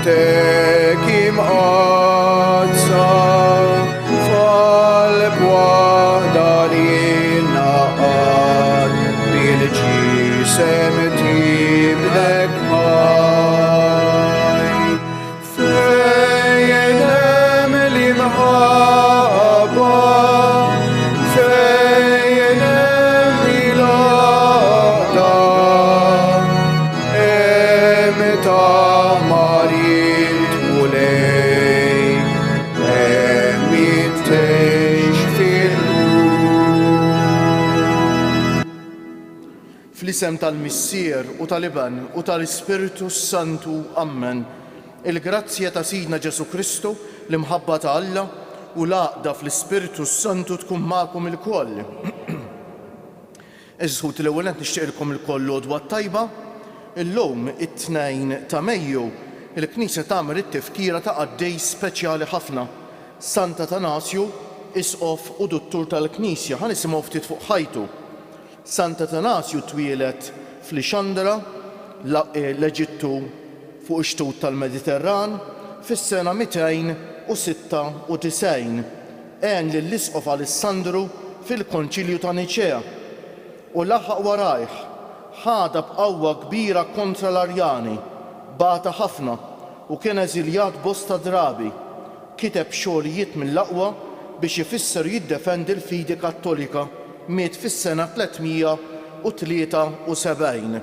tekim otsa fal-bwahda li naqad bil-ġisem tibdek ħaj fejn hemm l-imħabba fejn hemm il-għaqda hemm tamarin tmulej hemm jittejx fil-ħur. Fl-isem tal-Missier u tal-Iban u tal-Ispiritu Santu Amen. Il-grazzja ta' Sidna Ġesu Kristu, l-imħabba ta' Alla u l-għaqda fl-Ispiritu Santu tkun magħkom il-koll. Eżħut l-ewwel qed nixtieqilkom il-koll l-għodwa tajba. Illum it-2 ta' Mejju il-Knisja tagħmel it-tifkira ta' għaddej speċjali ħafna. Sant Atanasju, isqof u duttur tal-Knisja, ħanisimgħu ftit fuq ħajtu. Sant Atanasju twieled fl-Ixandra, l-Eġittu fuq ix-xtut tal-Mediterran fis-sena 296 għen lill-isqof Alessandru fil-Konċilju ta' Niċea u laħaq warajh ħada b'qawwa kbira kontra l-Arjani, bata ħafna u kien eżiljat bosta drabi, kiteb xogħlijiet mill-aqwa biex ifisser jiddefendi l-fidi Kattolika, miet fis-sena 373.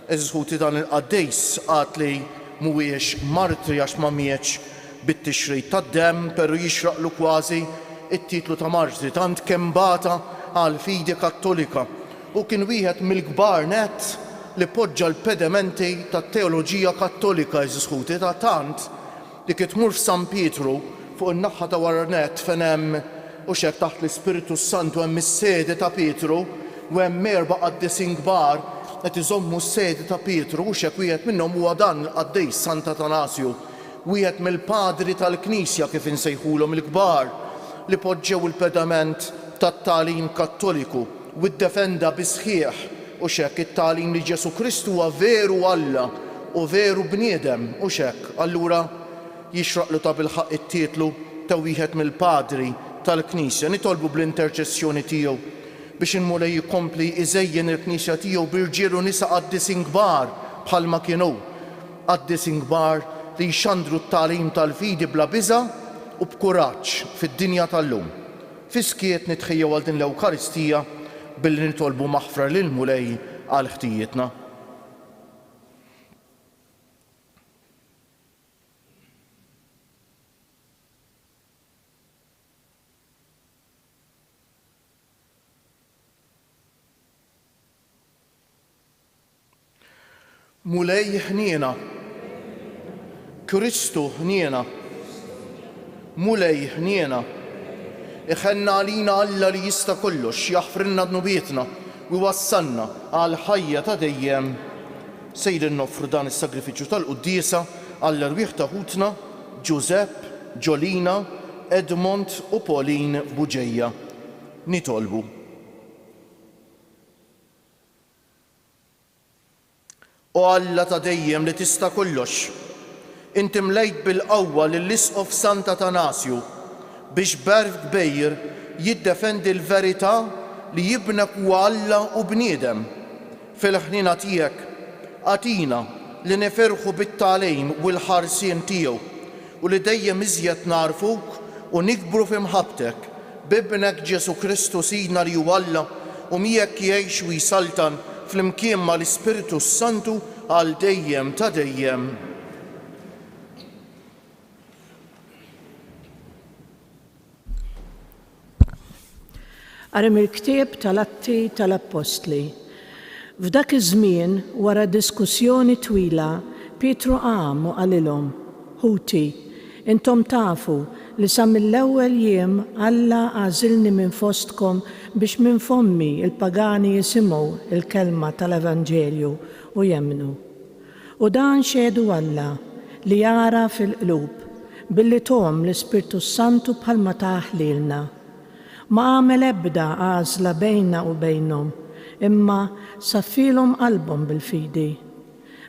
Eżħuti dan il-qaddejs għad li mhuwiex martri għax ma mietx bit-tixrid tad-demm, però jixraqlu kważi it-titlu ta' martri tant kemm bata għal fidi Kattolika u kien wieħed mill-kbar nett li poġġa l-pedamenti tat-teoloġija Kattolika eżħuti ta' tant li kien tmur f'San Pietru fuq in-naħa ta' wara nett fejn hemm u xek taħt l-Ispiritu Santu hemm is-sede ta' Pietru u hemm 4 qaddisin kbar qed iżommu s-sede ta' Pietru u xek wieħed minnhom huwa dan l-qaddejs Sant Atanasju, wieħed mill-padri tal-Knisja kif insejħulhom il-kbar li poġġew il-pedament tat-tagħlim Kattoliku u ddefenda bi sħiħ u xek it-tagħlim li Ġesu Kristu huwa veru Alla u veru bniedem u xek allura jixraqlu ta' bilħaq it-titlu ta' wieħed mill-padri tal-Knisja. Nitolbu bl-interċessjoni tiegħu biex inmulej jikompli iżejjen il-Knisja tiegħu b'irġiel u nisa qaddisin kbar bħalma kienu qaddisin kbar li jxandru t-tagħlim tal-fidi bla biża' u b'kuraġġ fid-dinja tal-lum. Fiskiet nitħejjew għal din l-Ewkaristija billi nitolbu maħfra lil mulej għal ħtijietna. Mulej ħniena, Kristu ħniena, mulej ħniena, iħenna għalina Alla li jista' kollox, jaħfrilna dnubietna u wassalna għal ħajja ta' dejjem. Sejrin noffru dan is-sagrifiċċju tal-Quddiesa għall-irwieħ ta' ħutna Giuseppe, Ġolina, Edmond u Pauline Buġejja. Nitolbu. O Alla ta' dejjem li tista' kollox, inti mlejt bil-qawwa lill-isqof Sant Atanasju biex berf kbejr jiddefendi l-verità li jibnek huwa Alla u bniedem. Fil-ħnina tiegħek għatina li neferħu bit-tagħlim u l-ħarsien tiegħu u li dejjem iżjed narfuk u nikbru f'imħabbtek b'ibnek Ġesu Kristu Sidna li huwa Alla u miegħek jgħix u jsaltan fl-imkien mal-Ispiritu Santu għal dejjem ta' dejjem. Għarem il-ktieb tal-Atti tal-Apostli. F'dak iż-żmien wara diskussjoni twila, Pietru qam u qalilhom: Ħuti, intom tafu li sa mill-ewwel jiem Alla għażilni minn fostkom biex minn fommi il-pagani jisimgħu il-kelma tal-Evanġelju u jemmnu. U dan xedu Alla li jara fil-qlub billi tom l-Ispirtu Santu bħalma taħ lilna. Ma għamel ebda għażla bejna u bejnhom, imma saffilhom qalbhom bil-fidi.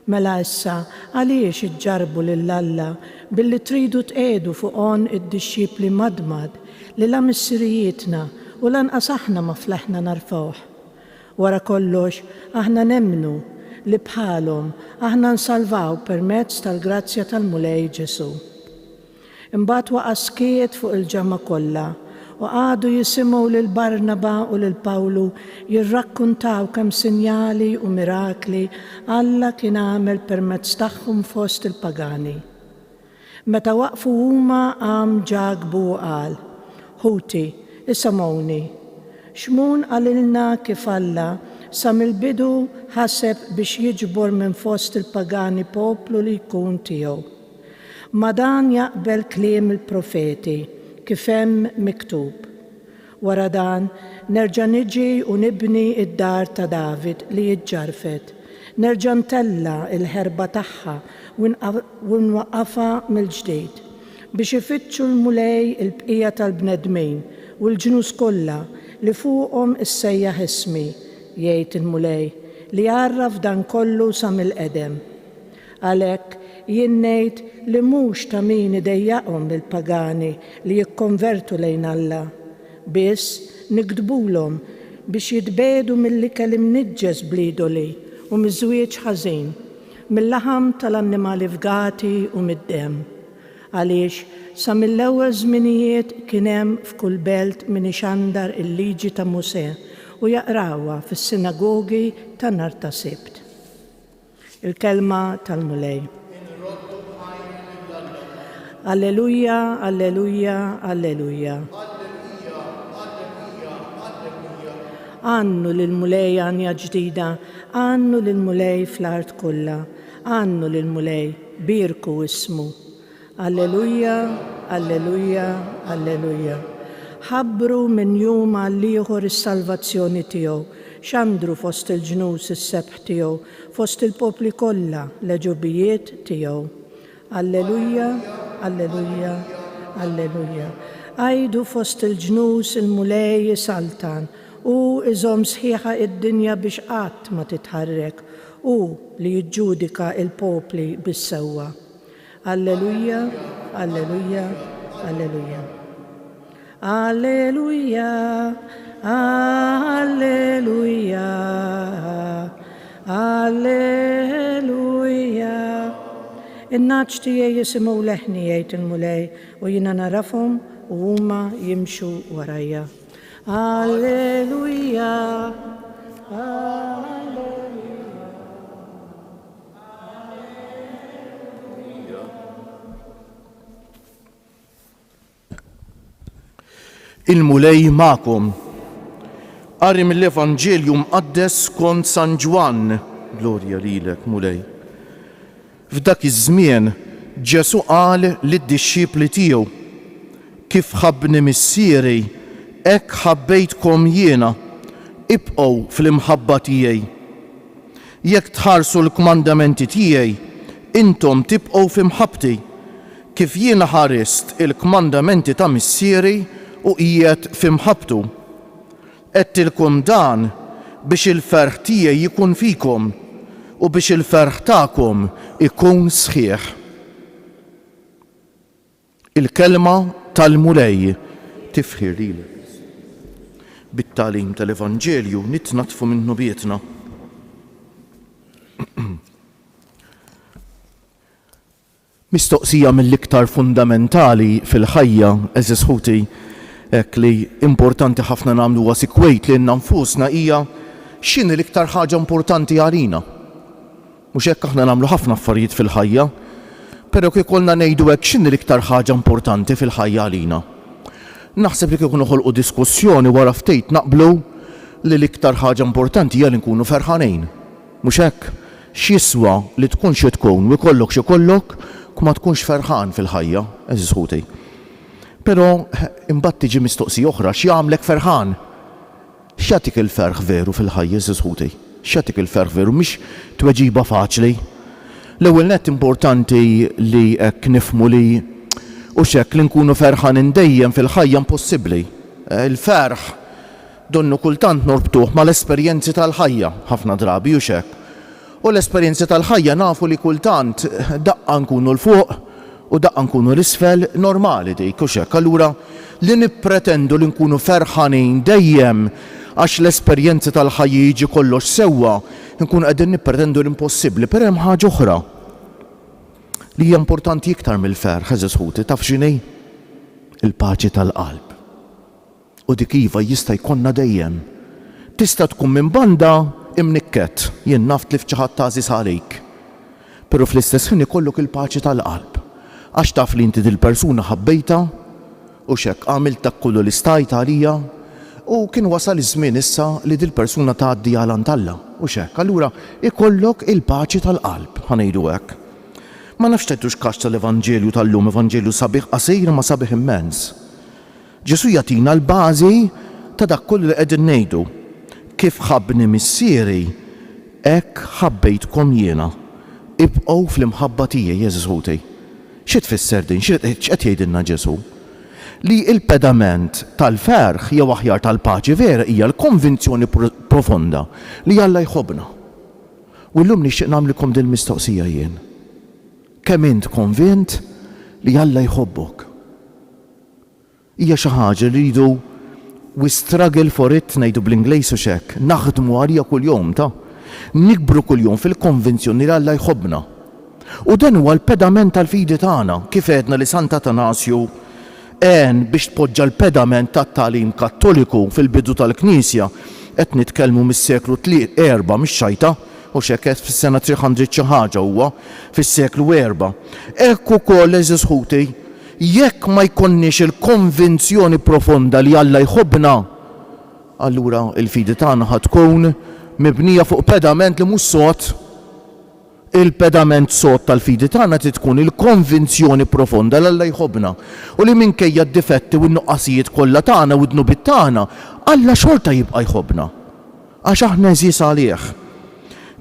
Mela issa għaliex iġġarbu lill-Alla billi tridu tqedu fuqhom id-dixxipli madmad li la missirijietna u lanqas aħna ma fleħna narfawh. Wara kollox aħna nemmnu li bħalhom aħna nsalvaw permezz tal-grazzja tal-Mulej Ġesu. Imbagħad waqa' skiet fuq il-ġamma kollha u għadu jisimgħu lil Barnaba u lil Pawlu jirrakkuntaw kemm sinjali u mirakli Alla kien għamel permezz tagħhom fost il-pagani. Meta waqfu huma qam ġagbu u qal: Ħuti, isamgħuni, x'mun qalilna kif Alla sa mill-bidu ħaseb biex jiġbor minn fost il-pagani poplu li jkun tiegħu. Ma dan jaqbel kliem il-profeti kif hemm miktub. Wara dan nerġa' niġi u nibni id-dar ta' David li jiġġarfet. Nerġa' ntella l-ħerba tagħha u nwaqqafha mill-ġdid biex ifittxu l-mulej il-bqija tal-bnedmin u l-ġnus kollha li fuqhom issejjaħ ismi, jgħid il-mulej li jarraf dan kollu sa mill-qedem. Għalhekk jien ngħid li mhux ta' min idejjaqhom il-pagani li jikkonvertu lejn Alla, biss nikdbulhom biex jitbedu mill-ikel imniġġes bl-idoli u miż-żwieġ ħażin, mill-laħam tal-annimali fgati u mid-demm. Għaliex sa mill-ewwel żminijiet kien hemm f'kull belt min ixandar il-liġi ta' Musè u jaqrawha fis-sinagogi ta' nhar ta' Sibt. Il-kelma tal-Mulej. Alleluja, alleluja, alleluja. Għannu lil-Mulej għanja ġdida, għannu lil-Mulej fl-art kollha, għannu lil-Mulej birku ismu. Alleluja, alleluja, alleluja. Ħabbru minn jum għal ieħor is-salvazzjoni tiegħu, xandru fost il-ġnus is-sebħ tiegħu, fost il-popli kollha l-ġubijiet tiegħu. Alleluja, alleluja, alleluja. Għajdu fost il-ġnus il-Mulej saltan u iżom sħiħa id-dinja biex qatt ma titħarrek u li jiġġudika il-popli bis-sewwa. Alleluja, alleluja, alleluja. Alleluja, alleluja, alleluja. In-naċ tiegħi jisimgħu leħni jgħid il-Mulej u jiena narafhom u huma jimxu warajja. Alleluja, alleluja. Il-Mulej ma'kom. Qari mill-Evanġelju mqaddes skont San Ġwan. Glorja lilek, Mulej. F'dak iż-żmien Ġesu qal lid-dixxipli tiegħu: Kif ħabbni missieri, hekk ħabbejtkom jiena, ibqgħu fl-imħabba tiegħi. Jekk tħarsu l-kmandamenti tiegħi, intom tibqgħu f'imħabbti, kif jiena ħarist il-kmandamenti ta' missieri u qiegħed f'imħabbtu. Qedtilkom dan biex il-ferħ tiegħi jkun fikom u biex il-ferħ tagħkom ikun sħiħ. Il-kelma tal-Mulej tifħir lilek. Bit-tagħlim tal-Evanġelju nitnatfu minnu bietna. Mistoqsija mill-iktar fundamentali fil-ħajja, eżis ħuti, hekk li importanti ħafna nagħmluha sikwejt li nfusna hija x'inhi l-iktar ħaġa importanti għalina. Mhux hekk aħna nagħmlu ħafna affarijiet fil-ħajja, però kif ikollna ngħidu hekk x'inhi l-iktar ħaġa importanti fil-ħajja għalina. Naħseb li kieku noħolqu diskussjoni wara ftejt naqblu li l-iktar ħaġa importanti hija li nkunu ferħanejn. Mhux hekk x'jiswa li tkun xi tkun u jkollok xi kollok ma tkunx ferħan fil-ħajja, eżis ħuti. Però imbagħad tiġi mistoqsija oħra x'jagħmlek ferħan? X'jagħtik il-ferħ veru fil-ħajja, eżis ħuti? X'jagħtik il-ferħ veru mhix tweġiba faċli. L-ewwel nett importanti li hekk nifhmu li u x'hekk li nkunu ferħanin dejjem fil-ħajja impossibbli. Il-ferħ donnu kultant norbtuh mal-esperjenzi tal-ħajja ħafna drabi u x'hekk. U l-esperjenzi tal-ħajja nafu li kultant daqqa nkunu l-fuq u daqqa nkunu l-isfel normali dik u xek. Allura li nippretendu li nkunu ferħanin dejjem għax l-esperjenzi tal-ħajja jiġi kollox sewwa, nkunu qegħdin nippretendu l-impossibbli. Per hemm ħaġa oħra li hija importanti iktar mill-ferħ, eżis ħuti, taf x'inhi? Il-paċi tal-qalb. U dik iva jista' jkollna dejjem. Tista' tkun minn banda imnikket, jien naft li f'ċi ħadd tagħżis għalik. Però fl-istess ħin ikollok il-paċi tal-qalb. Għax taf li inti dil-persuna ħabbejta u xek għamilt dak kullu li stajt għalija u kien wasal iż-żmien issa li dil-persuna tgħaddi għal Alla u xek. Allura ikollok il-paċi tal-qalb, ħanejdu hekk. Ma nafx tgħidux kax tal-Evanġelju tal-lum, Evanġelju sabiħ qasir ma sabiħ immens. Ġesu jagħtina l-bażi ta' dak kollu li qegħdin ngħidu. Kif ħabbni missieri, hekk ħabbejtkom jiena. Ibqgħu fl-imħabba tiegħi, Jeżus ħuti. Xi tfisser din? X'qed jgħidilna Ġesu? Li l-pedament tal-ferħ jew aħjar tal-paċi vera hija l-konvinzjoni profonda li Alla jħobbna. U llum nixtieq nagħmlilkom din mistoqsija jien. Kemm int konvint li Alla jħobbok? Hija xi ħaġa li rridu we struggle for it ngħidu bl-Ingliż u xek, naħdmu għalija kuljum ta' nikbru kuljum fil-konvinzjoni li Alla jħobbna. U dan huwa l-pedament tal-fidi tagħna, kif għedna li Sant'Atanasju biex tpoġġa l-pedament tat-tagħlim Kattoliku fil-bidu tal-Knisja qed nitkellmu mis-seklu 4 mix-xajta u xek fis-sena 300 xi ħaġa huwa fis-seklu 4. Hekk ukoll eżis ħuti, jekk ma jkollniex il-konvinzjoni profonda li Alla jħobbna, allura il-fidi tagħna ħad tkun mibnija fuq pedament li mhux sod. Il-pedament sod tal-fidi tagħna tkun il-konvinzjoni profonda li Alla jħobbna. U li minkejja d-difetti u n-nuqqasijiet kollha tagħna u d-nubiet tagħna, Alla xorta jibqa' jħobbna. Għax aħna eżis għalih.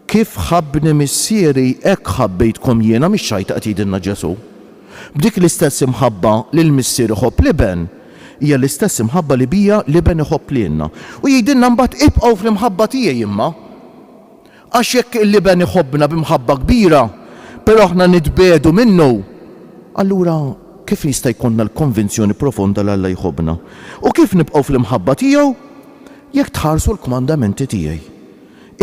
Kif ħabbni missieri hekk ħabbejtkom jiena mix-xajta qed jgħidilna Ġesu. B'dik l-istess imħabba li l-missier iħobb liben, hija l-istess imħabba li bija liben iħobb lilna. U jgħidilna mbagħad ibqgħu fl-imħabba tiegħi imma. Għax jekk il-liben iħobbna b'imħabba kbira, però aħna nitbedu minnu, allura kif jista' jkollna l-konvinzjoni profonda li Alla jħobbna? U kif nibqgħu fl-imħabba tiegħu? Jekk tħarsu l-kmandamenti tiegħi.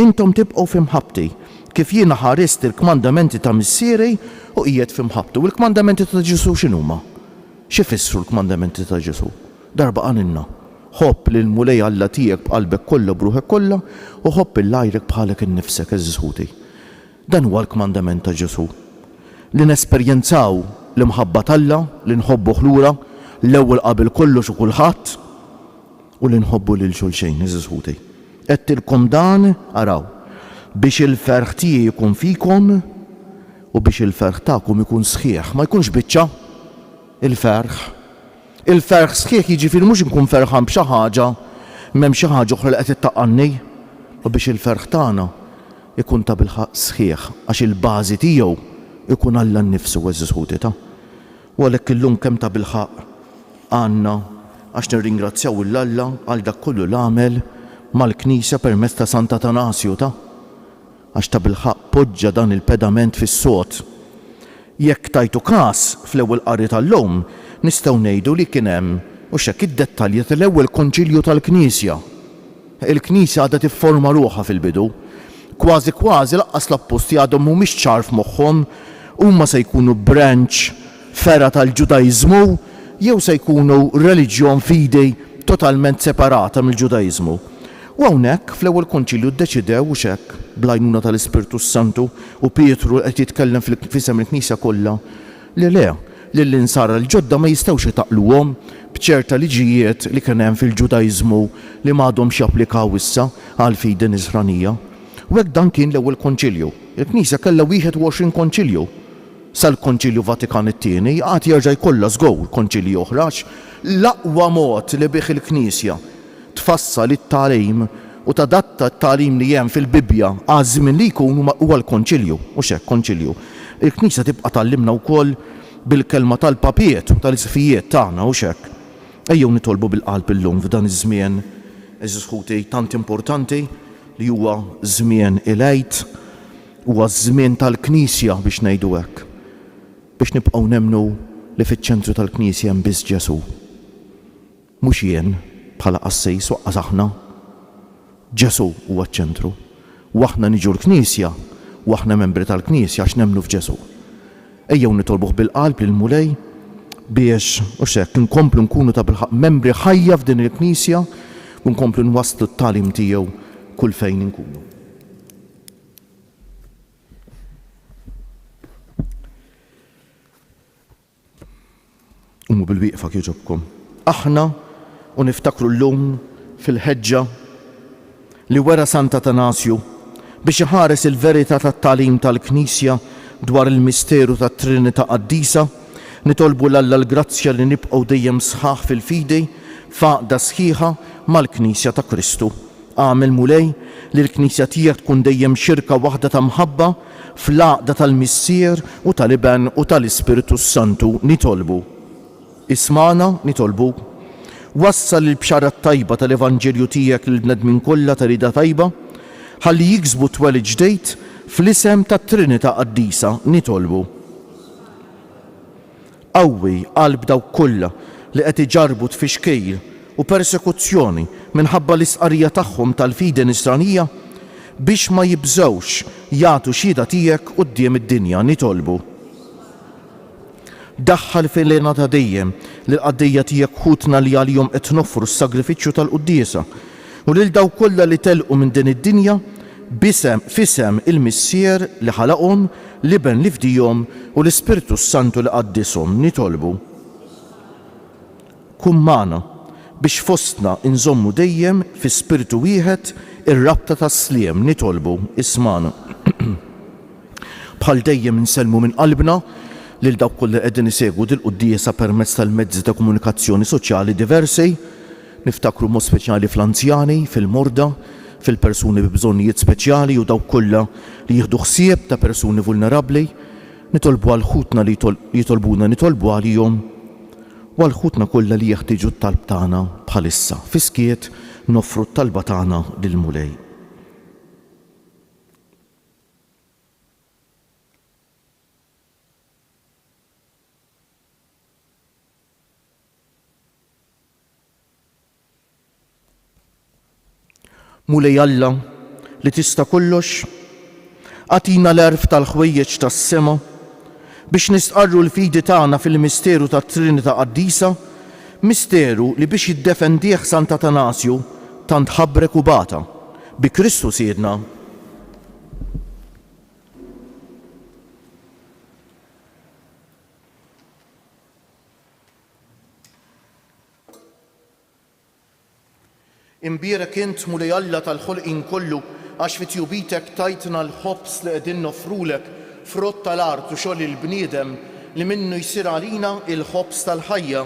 Intom tibqgħu f'imħabbti, kif jiena ħarist il-kmandamenti ta' missieri u qiegħed f'imħabbtu. U l-kmandamenti ta' Ġesu x'inhuma? X'ifissru l-kmandamenti ta' Ġesu? Darba għaninna. Ħobb lil mulej Alla tiegħek b'qalbek kollha b'ruħek kollha u ħobb il-lajrek bħalek innifsek eżis ħuti. Dan huwa l-kmandament ta' Ġesu. Li nesperjenzaw l-imħabba t'Alla, li nħobbuh lura l-ewwel qabel kollox u kulħadd u li nħobbu lil xulxejn eżis ħuti. Qedtilkom dan araw biex il-ferħ tiegħi jkun fikom u biex il-ferħ tagħkom ikun sħiħ, ma jkunx biċċa il-ferħ. Il-ferħ sħiħ jiġifieri mhux inkun ferħan b'xi ħaġa m'hemm xi ħaġa oħra li qed ittaqqanni u biex il-ferħ tagħna ikun ta' bilħaq sħiħ għax il-bażi tiegħu ikun Alla nnifsu eżis ħuti ta'. U għalhekk illum kemm ta' bilħaq għandna għax nirringrazzjaw il-Alla għal dak kollu l-għamel mal-Knisja permezz ta' Sant'Atanasju ta' għax ta' bilħaq poġġa dan il-pedament fis-sod. Jekk tajtu każ fl-ewwel qari tal-lum nistgħu ngħidu li kien hemm u x'hekk id-dettalji tal-ewwel konċilju tal-Knisja. Il-Knisja għadha tifforma ruħha fil-bidu. Kważi laqqas l-apposti għadhom mhumiex ċar f'moħħhom huma se jkunu branch fera tal-Ġudajiżmu jew se jkunu reliġjon fidej totalment separata mill-Ġudajiżmu. U hawnhekk fl-ewwel konċilju ddeċidew u x'hekk bl-għajnuna tal-Ispirtu Santu u Pietru qed jitkellem f'isem il-Knisja kollha li lill-insara l-ġodda ma jistgħux itaqluhom b'ċerta liġijiet li kien hemm fil-Ġudajiżmu li m'għadhomx japplikaw issa għal fidi Nisranija. U hekk dan kien l-ewwel konċilju. Il-Knisja kellha 21 konċilju. Sal-Konċilju Vatikan it-tieni għad jerġa' jkollha żgur konċilji oħra l-aqwa mod li bih il-Knisja tfassal it-tagħlim u tadatta t-tagħlim li hemm fil-Bibja għaż-żmien li jkun huwa l-konċilju u x'hekk konċilju. Il-Knisja tibqa' tallimna wkoll bil-kelma tal-papijiet u tal-isfijiet tagħna u x'hekk. Ejjew nitolbu bil-qalb illum f'dan iż-żmien eżis ħuti tant importanti li huwa żmien il-Għid Huwa żmien tal-Knisja biex ngħidu hekk. Biex nibqgħu nemmnu li fiċ-ċentru tal-Knisja hemm biss Ġesu. Mhux jien bħala qassejs waqqas aħna. Ġesu huwa ċ-ċentru. U aħna niġu l-Knisja u aħna membri tal-Knisja għax nemmnu f'Ġesu. Ejjew nitolbuh bil-qalb lil Mulej biex u xekk nkomplu nkunu ta' bilħaq membri ħajja f'din il-Knisja u nkomplu nwasslu t-tagħlim tiegħu kull fejn inkunu. Umu bil-wieqfa kieġobkom. Aħna u niftakru llum fil-ħeġġa li wera Sant Atanasju biex iħares il-verità tat-tagħlim tal-Knisja dwar il-misteru tat-Trinità Qaddisa, nitolbu l-Alla l-grazzja li nibqgħu dejjem sħaħ fil-fidi faqda sħiħa mal-Knisja ta' Kristu. Għamel Mulej li l-Knisja tiegħek tkun dejjem xirka waħda ta' mħabba fl-għaqda tal-Missier u tal-Iben u tal-Ispiritu Santu nitolbu. Ismana nitolbu. Wassal il-bxara tajba tal-Evanġelju tiegħek lill-bnedmin kollha ta' rida tajba ħalli jiksbu twelid ġdejt fl-isem tat-Trinità Qaddisa nitolbu. Qawwi qalb dawk kollha li qed iġarbu tfixkejl u persekuzzjoni minħabba l-isqarrija tagħhom tal-fidi nisranija biex ma jibżgħux jagħtu xhieda tiegħek quddiem id-dinja nitolbu. Daħħal fil-lejna ta' dejjem li l-qaddejja tiegħek ħutna li għalihom qed noffru s-sagrifiċċju tal-quddiesa u lil dawk kollha li telqu minn din id-dinja f'isem il-Missier li ħalaqhom, l-Iben li fdihom u l-Ispiritu Santu li qaddishom nitolbu. Kun magħna biex fostna inżommu dejjem fi spiritu wieħed ir-rabta tas-sliem nitolbu ismana. Bħal dejjem insellmu minn qalbna lil dawk kollha qegħdin isegwu dil-quddiesa permezz tal-mezzi ta' komunikazzjoni soċjali diversi, niftakru mod speċjali fl-anzjani, fil-morda, fil-persuni bi bżonnijiet speċjali u dawk kollha li jieħdu ħsieb ta' persuni vulnerabbli, nitolbu għal ħutna li jitolbuna nitolbu għalihom u għal ħutna kollha li jeħtieġu t-talb tagħna bħalissa. Fiskiet noffru t-talba tagħna lil Mulej. Mulej Alla li tista' kollox, għatina l-erf tal-ħwejjeġ tas-sema biex nistqarru l-fidi tagħna fil-misteru tat-Trinità Qaddisa, misteru li biex jiddefendih Sant Atanasju tant ħabbrek u bata bi Kristu siedna. Imbierek int Mulej Alla tal-ħolqien kollu għax fi tjubitek tajtna l-ħobs li qegħdin nofrulek frott tal-art u xogħol il-bniedem li minnu jsir għalina il-ħobs tal-ħajja.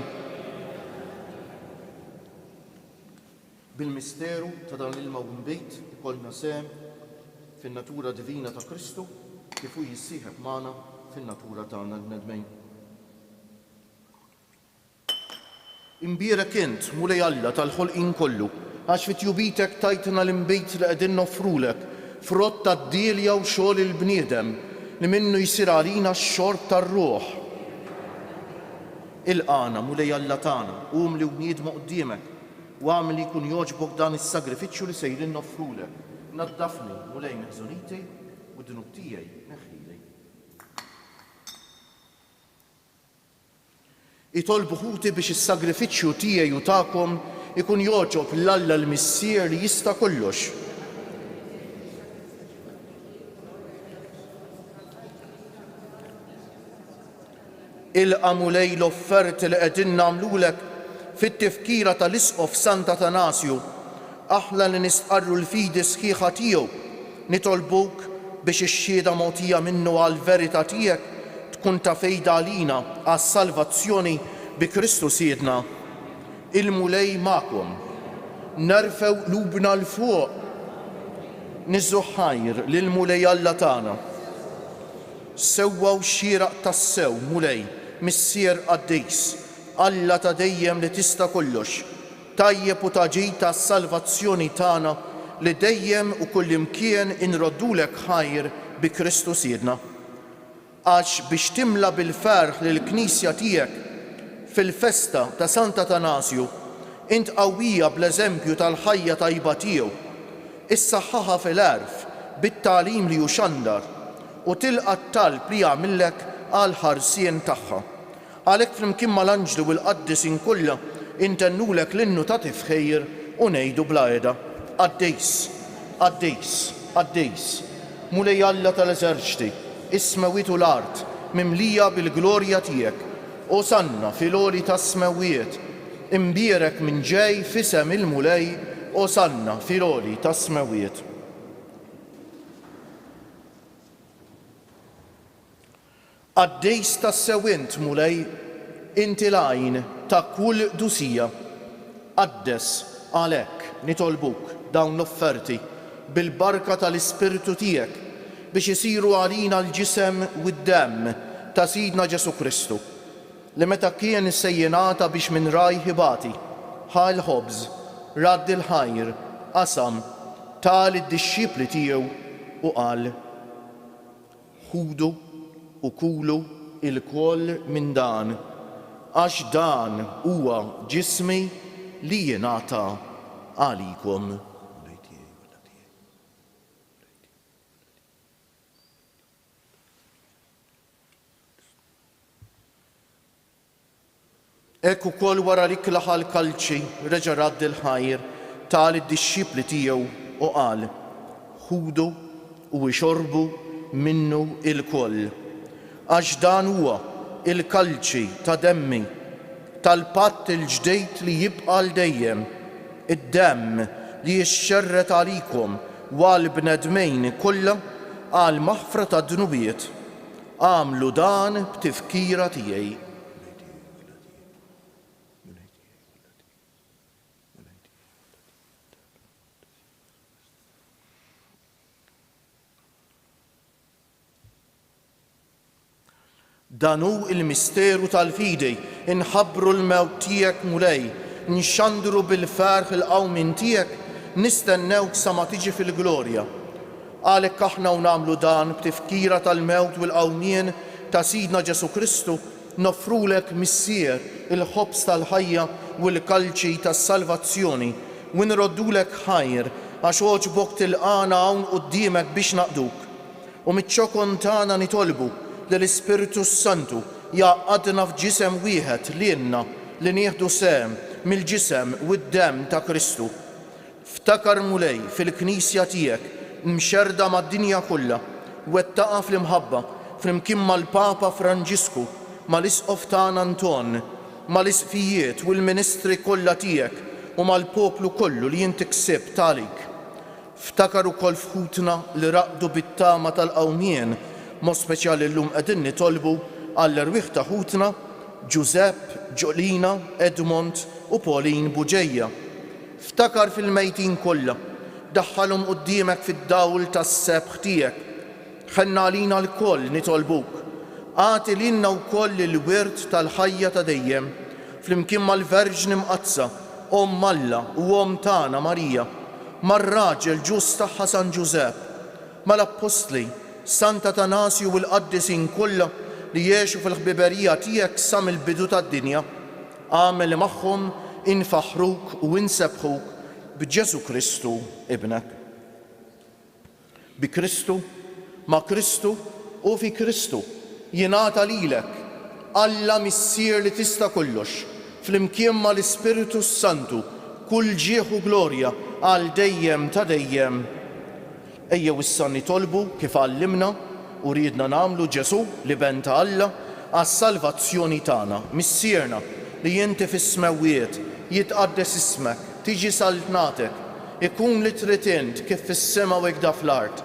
Bil-misteru ta' dan l-ilma u mbejt ikollna sehem fin-natura divina ta' Kristu kif hu jissieħeb magħna fin-natura tagħna l-bnedmin. Imbierek int Mulej Alla tal-ħolqien kollu għax fi tjubitek tajtna l-imbejt li qegħdin nofrulek frott tad-dielja u xogħol il-bniedem li minnu jsir għalina x-xorb tar-ruħ. Ilqana Mulej Alla tagħna qum li wniedmu quddiemek u għamel li jkun jogħġbok dan is-sagrifiċċju li sejrin nofrulek. Naddafni Mulej meħżuniti u d-dnub tiegħi neħħili. Itolbu ħuti biex is-sagrifiċċju tiegħi u tagħkom ikun joġob l-Alla l-Missier li jista' kollox. Ilqa' Mulej l-offerti li qegħdin nagħmlulek fit-tifkira tal-Isqof Sant Atanasju, aħla li nistqarru l-fidi sħiħa tiegħu, nitolbuk biex ix-xhieda mogħtija minnu għall-verità tiegħek tkun ta' fejda għalina għas-salvazzjoni bi Kristu siedna. Il-Mulej magħkom, nerfew qlubna l-fuq, niżżu ħajr lil Mulej Alla tagħna. Sewwaw xieraq tas-sew Mulej, Missier Qaddis, Alla ta' dejjem li tista' kollox, tajjeb u taġid tas-salvazzjoni tagħna li dejjem u kullimkien inroddulek ħajr bi Kristu Siedna. Għax biex timla bil-ferħ lill-Knisja tiegħek fil-festa ta' Sant'Atanasju, int qawwija bl-eżempju tal-ħajja tajba tiegħu, issaħħaha fil-għerf bit-tagħlim li hu xandar u tilqa' t-talb li jagħmillek għal ħarsien tagħha. Għalhekk flimkien mal-anġlu u l-qaddisin kollha intennulek l-innu ta' tifħir u ngħidu bla qiegħda: Għaddejs, għaddejs, għaddejs, mulej Alla tal-eżerċti, is-smawiet u l-art mimlija bil-glorja tiegħek, Osanna fil-għoli tas-smawiet, imbierek minn ġej f'isem il-mulej, Osanna fil-għoli tas-smawiet. Għaddejs tas-sewint mulej, inti l-għajn ta' kull dusija, għaddes għalhekk nitolbuk dawn l-offerti bil-barka tal-Ispirtu tiegħek biex isiru għalina l-ġisem u d-demm ta' Sidna Ġesu Kristu, li meta kien issejjenata biex minn raj ħibati ħal ħobż, radd il-ħajr, qasam tal id-dixxipli tiegħu u qal: ħudu u kulu il-koll minn dan, għax dan huwa ġismi li jingħata għalikom. Ekk ukoll wara li klaħa l-kalċi reġa' radd il-ħajr tal id-dixxipli tiegħu u qal: ħudu u ixorbu minnu il-koll, għax dan huwa il-kalċi ta' demmi tal-patt il-ġdejt li jibqa' l-dejjem, id-demm li jixxerret għalikom u għall-bnedmejn kollha għal maħfra ta' dnubiet. Għamlu dan b'tifkira tiegħi. Dan hu il-misteru tal-fidi, inħabbru l-mewt tiegħek mulej, nxandru bil-ferħ il-qawmin tiegħek, nistennewk sa ma tiġi fil-glorja. Għalhekk aħna u nagħmlu dan b'tifkira tal-mewt u l-qawmien ta' Sidna Ġesu Kristu, nofrulek missier il-ħobs tal-ħajja u l-kalċi tas-salvazzjoni u nroddulek ħajr għax oġbok tilqana hawn quddiemek biex naqduk. U miċ-ċokon tagħna nitolbu l-Ispiritu Santu jaqadna f'ġisem wieħed lienna li nieħdu sehem mill-ġisem u d-demm ta' Kristu. Ftakar mulej fil-Knisja tiegħek mxerda mad-dinja kollha, wettaqa fl-imħabba flimkien mal-Papa Franġisku, mal-Isqof tagħna Anton, mal-isqfijiet u l-ministri kollha tiegħek u mal-poplu kollu li inti ksibt għalik. Ftakar ukoll f'ħutna li raqdu bit-tama tal-qawmien, mod speċjali llum qegħdin nitolbu għall-erwieħ ta' ħutna Giuseppe, Ġolina, Edmond u Pauline Buġejja. Ftakar fil-mejtin kollha, daħħalhom quddiemek fid-dawl tas-sebħ tiegħek. Ħenna għalina l-koll nitolbuk, għati lilna wkoll il-wirt tal-ħajja ta' dejjem, flimkien mal-Verġni Mqazza, Omm Alla u Omm tagħna Marija, mar-raġel ġust tagħha San Giuseppe, mal-Apostli Sant'Atanasju u l-qaddisin kollha li jgħixu fil-ħbiberija tiegħek sa mill-bidu tad-dinja. Għamel magħhom infaħruk u insebħuk b'Ġesu Kristu ibnek. Bi Kristu, ma' Kristu u fi Kristu jingħata lilek Alla missier li tista' kollox, flimkien mal-Ispiritu Santu kull ġieħ u glorja għal dejjem ta' dejjem. Ejjew issa nitolbu kif għallimna u ridna nagħmlu Ġesu li ben ta' Alla għas-salvazzjoni tagħna, missierna li inti fis-smawiet jitqaddes ismek, tiġi saltnatek, ikun li trid int kif fis-sema u hekk fl-art.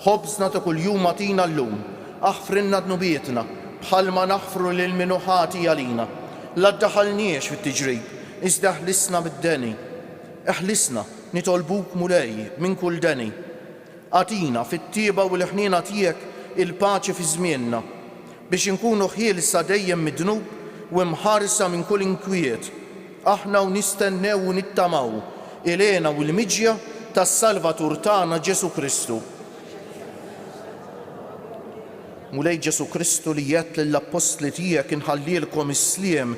Ħobżna ta' kuljum agħtina llum, aħfrinna dnubietna bħalma naħfru lil min ħati għalina. La ddaħħalniex fit-tiġrib, iżda ħlisna bid-deni. Eħlisna nitolbuk mulej minn kull deni. Għatina fit-tieba u l-ħniena tiegħek il-paċi fi żmienna biex inkunu ħielsa dejjem mid-dnub u mħarsa minn kull inkwiet. Aħna u nistennew u nittamaw ilena u l-miġja tas-Salvatur tagħna Ġesu Kristu. Mulej Ġesu Kristu li jett lill-apostli tiegħek inħallilkom is-sliem,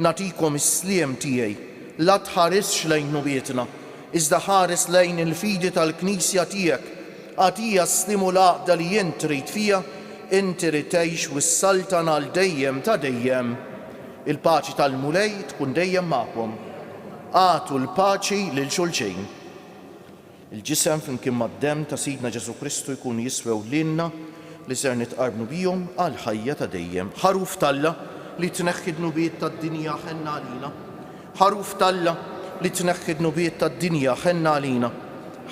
nagħtikom is-sliem tiegħi. La tħarisx lejn nubietna, iżda ħares lejn il-fidi tal-Knisja tiegħek. Għatija stimulaqda li jint trid fija, inti rid tgħix wis-saltan għal dejjem ta' dejjem. Il-paċi tal-mulej tkun dejjem magħkom. Għatu l-paċi lil xulxejn. Il-ġisem flimkien mad-demm ta' Sidna Ġesu Kristu jkun jiswew lilna li ser nitqarbnu bihom għal ħajja ta' dejjem. Ħaruf talla li tneħħi d-nubiet tad-dinja ħenna għalina. Ħaruf talla li tneħħi d-nubiet tad-dinja ħenna għalina.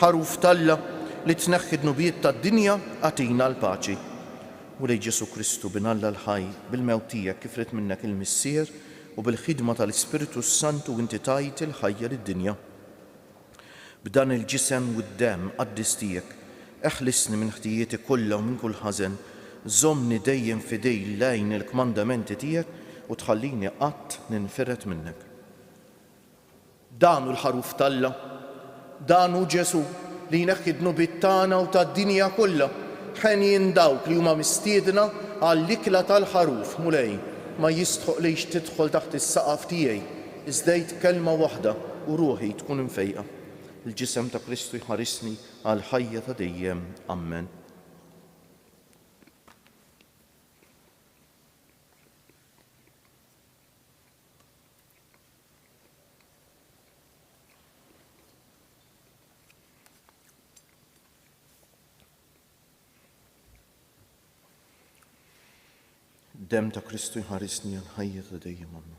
Ħaruf talla li tneħħi d-nubiet tad-dinja għatina l-paċi. Mulej Ġesu Kristu binalla l-ħaj bil-mewt tiegħek kif rid minnek il-missier u bil-ħidma tal-Ispiritu Santu inti tajt il-ħajja lid-dinja. B'dan il-ġisem u d-demm qaddis tiegħek, eħlisni minn ħtijieti kollha u minn kull ħażen, żommni dejjem fidej lejn il-kmandamenti tiegħek u tħallini qatt ninfiret minnek. Dan hu l-ħaruf talla, dan hu Ġesu li jneħħi d-nubiet tagħna u tad-dinja kollha. Ħenjin dawk li huma mistiedna għall-ikla tal-ħaruf mulej ma jistħoq lejx tidħol taħt is-saqaf tiegħi, iżdejt kelma waħda u ruħi tkun imfejqa. Il-ġisem ta' Kristu jħarisni għal ħajja ta' dejjem. Amen. Dem ta' Kristu jħarisni għal ħajja ta' dejjem. Amen.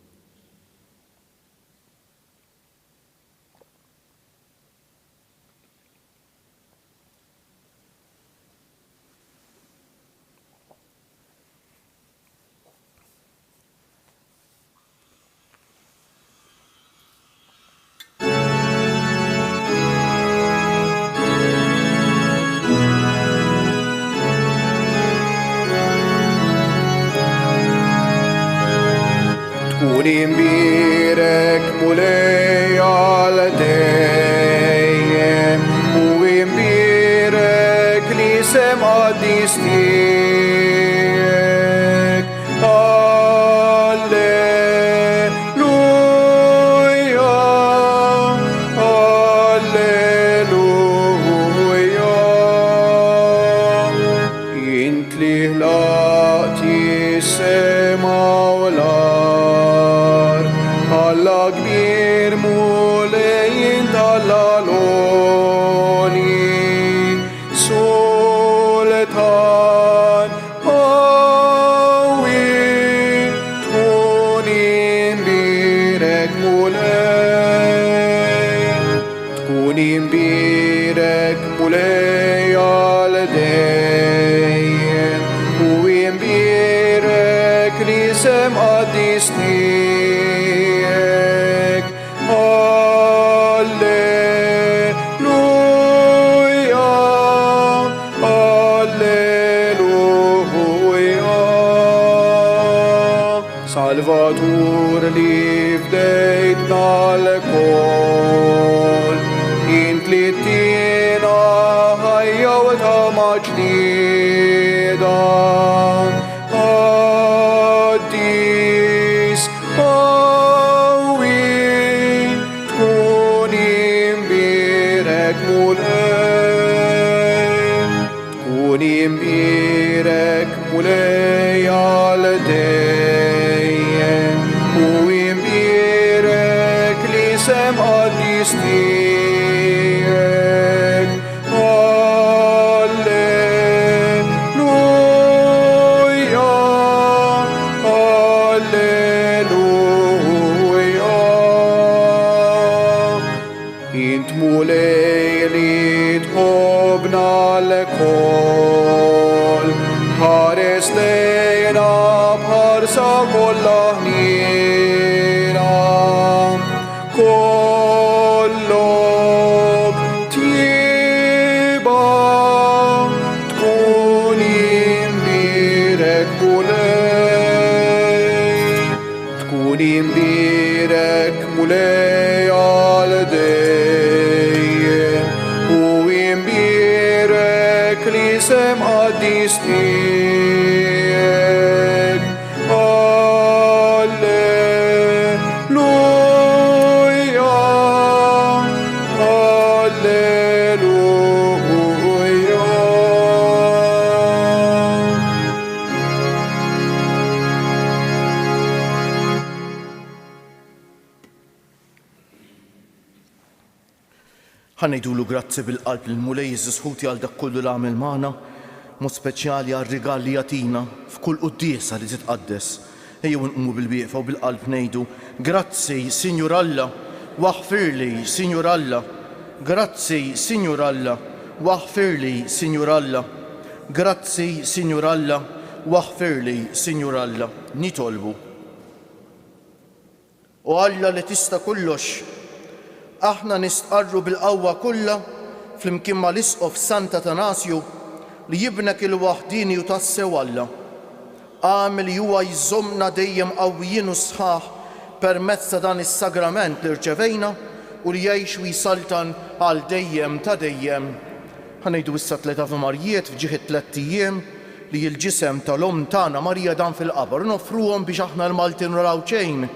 Tkun imbirek mulej għal dejjem u imbirek li sem qaddis tiegħek. Alleluja, alleluja. Int li ħlaqti s-sema u l-ard, Alla kbir mulej dal-għaloni, sultan qawi, tkun imbirek mulej, tkun imbirek mulej għal dejjem u imbirek li sem qaddis tiegħek. Alleluja, alleluja. Salvatur li fdejtna l-kol, int li tina ħajja u tama ġdida. Qaddis qawi, tkun imbirek mulej, tkun imbirek mulej għal dejjem u imbirek li sem qaddis tiegħek. Alleluja, alleluja. Int mulej li tħobbna l-kol, ħares lejna bħarsa kollha ħniena. Kollok tjiba, tkun imbirek mulej, tkun imbirek mulej għal dejjem u imbirek li sem qaddis tiegħek. Ħanejdulu grazzi bil-qalb l-mulej Ħuti għal dak kollu l-għamil magħna, mod speċjali għal rigali jatina f'kull quddiesa li titqaddes. Ejjew nqumu bil-wieqfa u bil-qalb ngħidu grazzi Sinjur Alla, waħfirli Sinjur Alla, grazzi Sinjur Alla, waħfirli Sinjur Alla, grazzi Sinjur Alla, waħfirli Sinjur Alla. Nitolbu. U Alla li tista' kollox, aħna nistqarru bil-qawwa kollha flimkien mal-Isqof Sant Atanasju li jibnek il-waħdini u tassew Alla. Għamel li huwa jżommna dejjem qawwijin u sħaħ permezz ta' dan is-sagrament li rċevejna u li jgħix u jsaltan għal dejjem ta' dejjem. Ħanejdu issa 3 Ave Marjiet f'ġieħ 3 ijiem li l-ġisem tal-Om tagħna Marija dan fil-qabr nofruhom biex aħna l-Maltin naraw xejn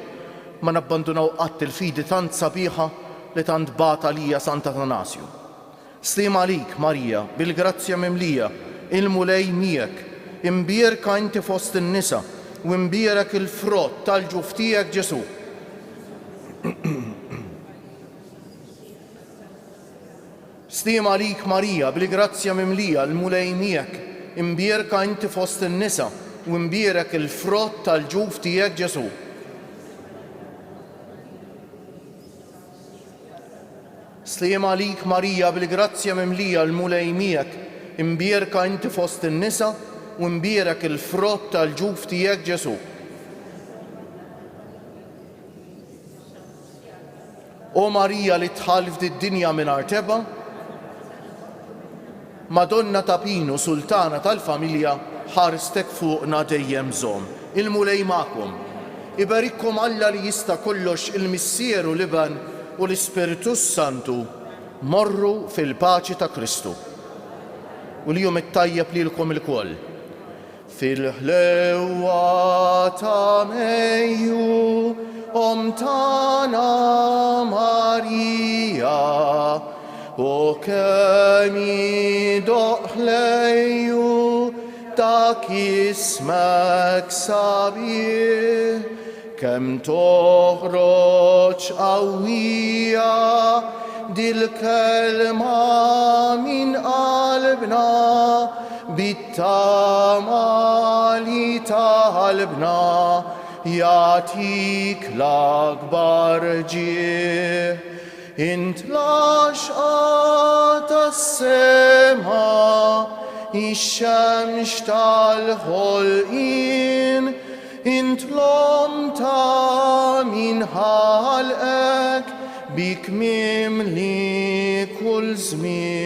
ma nabbandunaw qatt il-fidi tant sabiħa li tant bata lija Sant Atanasju. Slim għalik, Marija, bil-grazzja mimlija, il-mulej miegħek, imbierka inti fost in-nisa u imbierek il-frott tal-ġuf tiegħek Ġesu. Slim għalik, Marija, bil-grazzja mimlija, il-mulej miegħek, imbierka inti fost in-nisa u imbierek il-frott tal-ġuf tiegħek Ġesu. Slim għalik, Marija, bil-grazzja mimlija l-mulej miegħek, imbierka inti fost in-nisa u imbierek il-frott tal-ġuf tiegħek Ġesu. O Marija li tħalf did-dinja mingħajr teba, Madonna ta' Pinu, Sultana tal-familja, ħarstek fuqna dejjem żomm. Il-mulej magħkom. Ibarikkom Alla li jista' kollox il-Missieru Liban u l-Ispiritu Santu morru fil-paċi ta' Kristu. U li jum it-tajjeb lilkom il-koll. Fil-ħlewa ta' Mejju, Om tagħna Marija, u kemm doħlejju dak ismek sabiħ, kemm toħroġ qawwija dil-kelma min qalbna bit-tama li talbna jagħtik l-akbar ġieħ. Int laxqa tas-sema ix-xemx tal-ħolqien, int l-Om ta' min ħalqek bik mimli kull żmien.